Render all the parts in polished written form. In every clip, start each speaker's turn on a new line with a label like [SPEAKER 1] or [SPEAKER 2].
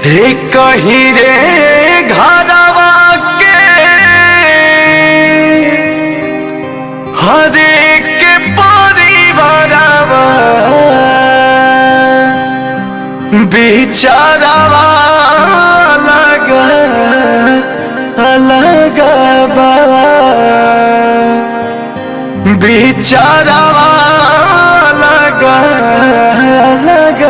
[SPEAKER 1] हे कहीं रे घरवा के हर एक परिवारवा बिचारवा अलग अलग बिचारवा अलग अलग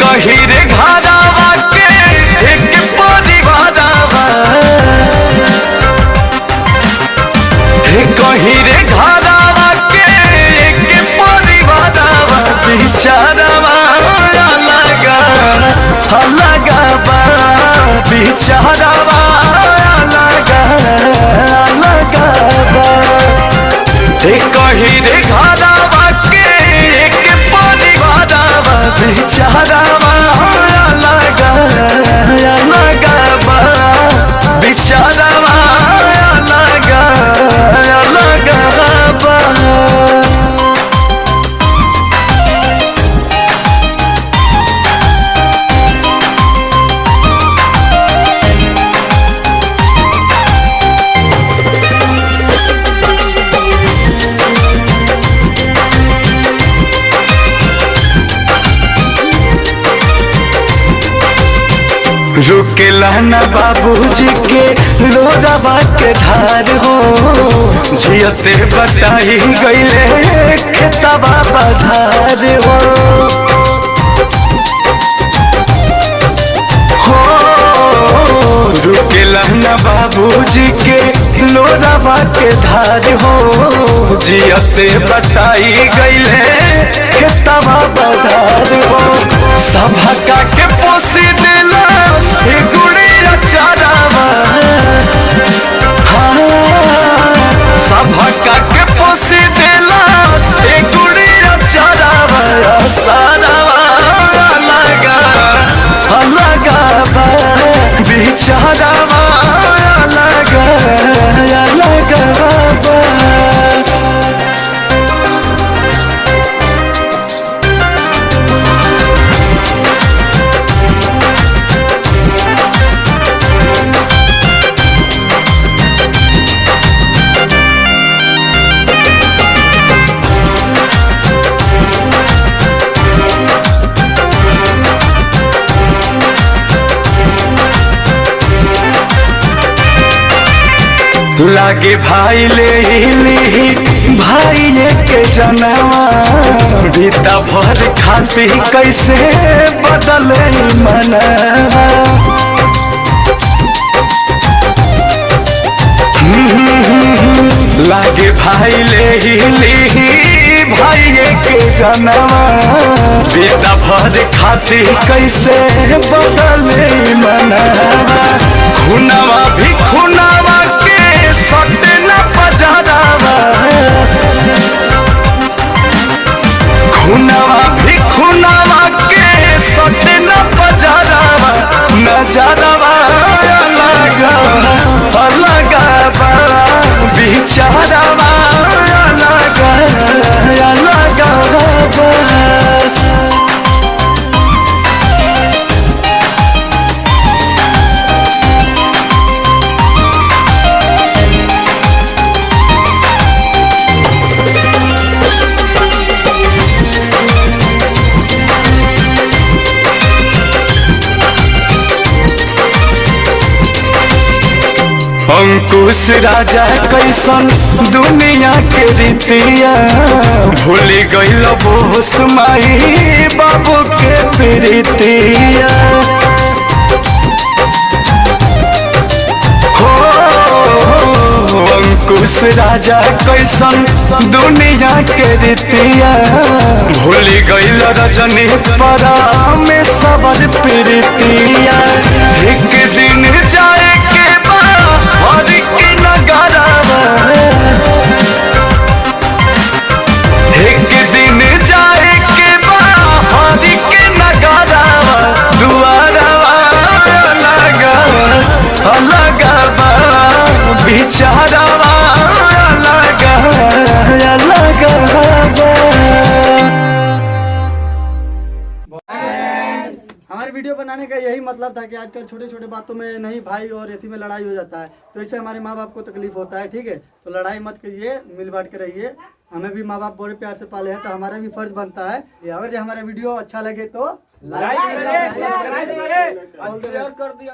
[SPEAKER 1] कहीं रे घरवा के एक परिवारवा कहीं रे घरवा के एक परिवारवा बिचारवा अलग अलग बिचारवा अलग अलग कहीं रे घरवा के एक परिवारवा बिचारवा अलग अलग बिचारवा अलग अलग रुकेला न बाबूजी के रोदवा के धार हो जियते बताई गईले खेतवा बधार हो रुकेला न बाबूजी के लोरावा के धार हो जियते बताई गईले खेतवा बधार हो सभा का के पोसी दिला गुड़िया चारावा सभा का के पोसी दिला गुड़िया चारावा सारावा अलग अलग बिचारावा अलग अलग लागे भाई ले भाई के जनवा बीता भर खाती कैसे बदले मनवा लागे भाई ले भाई के जनवा बीता भर खाती कैसे बदले मनवा खुनवा भी खुनवा सटे न पजारावा खुनवा भी खुनवा के सटे न पजारावा नजरवा अलग अलग बिचारवा अलग अलग अंकुश राजा कैसन दुनिया के रीतिया भूल गईल बोस माई बाबू के प्रीतिया हो अंकुश राजा कैसन दुनिया के रीतिया भूल गईल रजनी परा में सबर प्रीतिया
[SPEAKER 2] का यही मतलब था कि आजकल छोटे छोटे बातों में नहीं भाई और एथी में लड़ाई हो जाता है, तो इससे हमारे माँ बाप को तकलीफ होता है। ठीक है, तो लड़ाई मत कीजिए, मिल बांट के रहिए। हमें भी माँ बाप बड़े प्यार से पाले हैं, तो हमारा भी फर्ज बनता है अगर जो हमारा वीडियो अच्छा लगे तो लाइक करें, सब्सक्राइब करें और शेयर कर दिया।